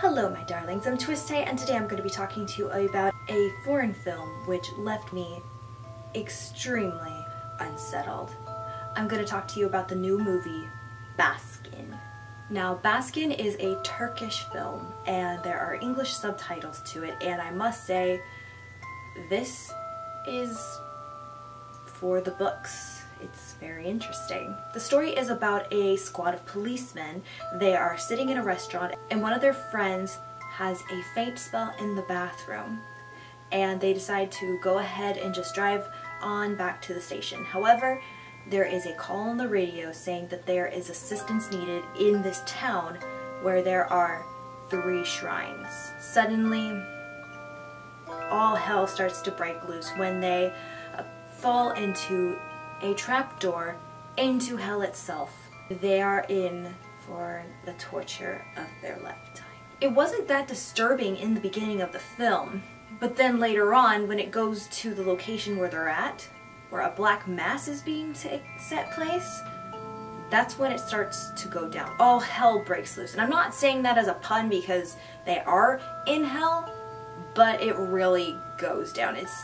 Hello my darlings, I'm TwisTay and today I'm going to be talking to you about a foreign film which left me extremely unsettled. I'm going to talk to you about the new movie, Baskin. Now, Baskin is a Turkish film and there are English subtitles to it, and I must say, this is for the books. It's very interesting. The story is about a squad of policemen. They are sitting in a restaurant and one of their friends has a faint spell in the bathroom, and they decide to go ahead and just drive on back to the station. However, there is a call on the radio saying that there is assistance needed in this town where there are 3 shrines. Suddenly, all hell starts to break loose when they fall into a trapdoor into hell itself. They are in for the torture of their lifetime. It wasn't that disturbing in the beginning of the film, but then later on when it goes to the location where they're at, where a black mass is being set place, that's when it starts to go down. All hell breaks loose. And I'm not saying that as a pun because they are in hell, but it really goes down. It's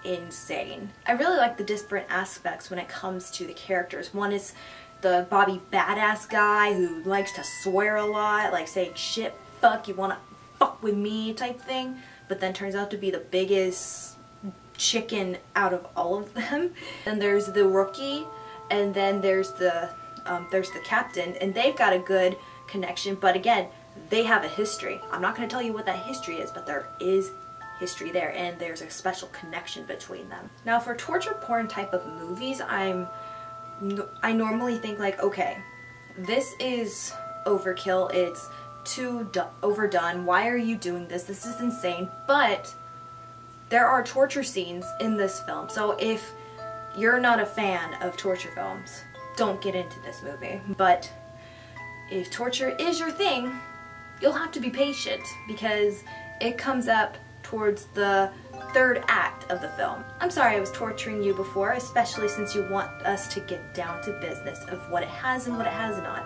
insane. I really like the different aspects when it comes to the characters. One is the Bobby badass guy who likes to swear a lot, like saying shit, fuck, you wanna fuck with me type thing, but then turns out to be the biggest chicken out of all of them. Then there's the rookie, and then there's the captain, and they've got a good connection, but again, they have a history. I'm not going to tell you what that history is, but there is history there, and there's a special connection between them. Now, for torture porn type of movies, I normally think like, okay, this is overkill, it's too overdone, why are you doing this, this is insane, but there are torture scenes in this film, so if you're not a fan of torture films, don't get into this movie. But if torture is your thing, you'll have to be patient because it comes up towards the 3rd act of the film. I'm sorry I was torturing you before, especially since you want us to get down to business of what it has and what it has not,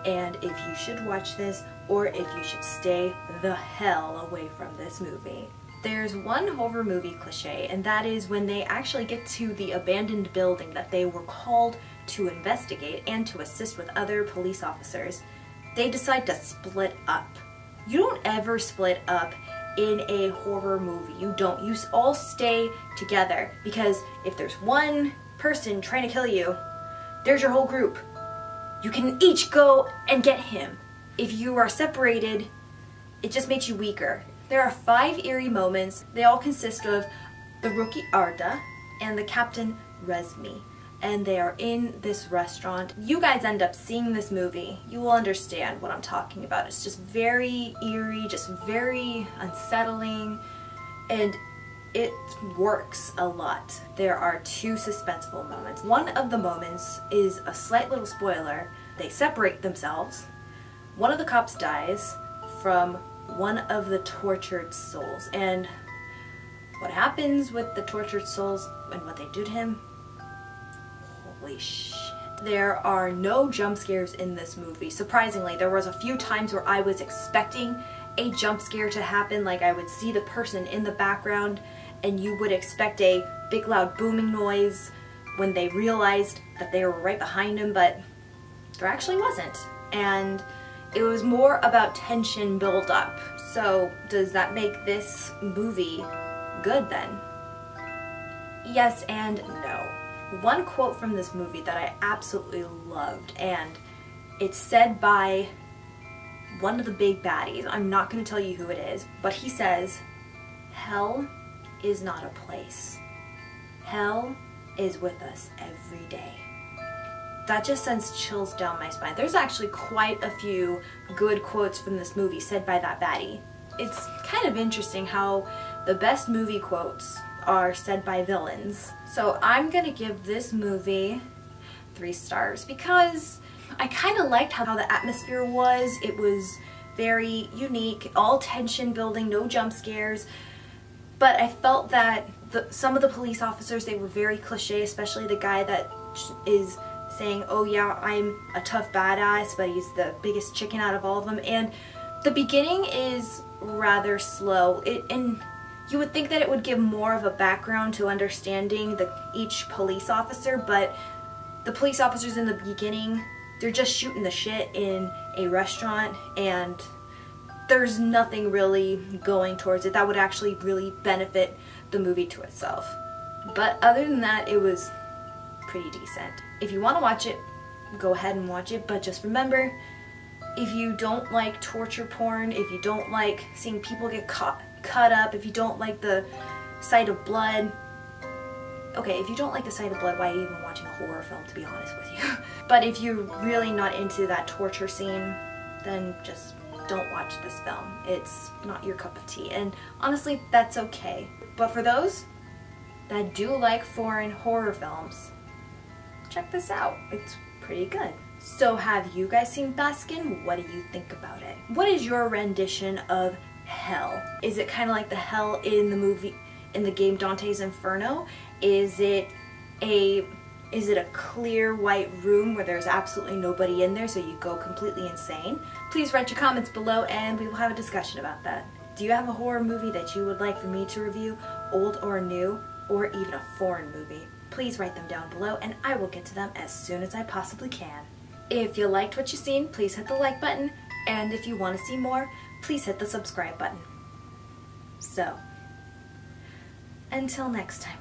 and if you should watch this or if you should stay the hell away from this movie. There's one horror movie cliche, and that is when they actually get to the abandoned building that they were called to investigate and to assist with other police officers. They decide to split up. You don't ever split up in a horror movie. You don't. You all stay together, because if there's one person trying to kill you, there's your whole group. You can each go and get him. If you are separated, it just makes you weaker. There are 5 eerie moments. They all consist of the rookie Arda and the captain Resmi, and they are in this restaurant. You guys end up seeing this movie, you will understand what I'm talking about. It's just very eerie, just very unsettling, and it works a lot. There are 2 suspenseful moments. One of the moments is a slight little spoiler. They separate themselves. One of the cops dies from one of the tortured souls, and what happens with the tortured souls and what they do to him, holy shit. There are no jump scares in this movie. Surprisingly, there was a few times where I was expecting a jump scare to happen, like I would see the person in the background and you would expect a big loud booming noise when they realized that they were right behind him, but there actually wasn't. And it was more about tension build up. So does that make this movie good then? Yes and no. One quote from this movie that I absolutely loved, and it's said by one of the big baddies. I'm not going to tell you who it is, but he says, "Hell is not a place. Hell is with us every day." That just sends chills down my spine. There's actually quite a few good quotes from this movie said by that baddie. It's kind of interesting how the best movie quotes are said by villains. So I'm gonna give this movie 3 stars because I kind of liked how the atmosphere was. It was very unique, all tension building, no jump scares, but I felt that some of the police officers, they were very cliche, especially the guy that is saying, oh yeah, I'm a tough badass, but he's the biggest chicken out of all of them, and The beginning is rather slow, and you would think that it would give more of a background to understanding each police officer, but the police officers in the beginning, they're just shooting the shit in a restaurant, and there's nothing really going towards it that would actually really benefit the movie to itself. But other than that, it was pretty decent. If you want to watch it, go ahead and watch it, but just remember, if you don't like torture porn, if you don't like seeing people get cut up, if you don't like the sight of blood, okay, if you don't like the sight of blood, why are you even watching a horror film, to be honest with you? But if you're really not into that torture scene, then just don't watch this film. It's not your cup of tea, and honestly, that's okay. But for those that do like foreign horror films, check this out. It's pretty good. So have you guys seen Baskin? What do you think about it? What is your rendition of hell? Is it kind of like the hell in the movie, in the game Dante's Inferno? Is it a clear white room where there's absolutely nobody in there, so you go completely insane? Please write your comments below and we will have a discussion about that. Do you have a horror movie that you would like for me to review, old or new, or even a foreign movie? Please write them down below and I will get to them as soon as I possibly can. If you liked what you've seen, please hit the like button, and if you want to see more, please hit the subscribe button. So, until next time.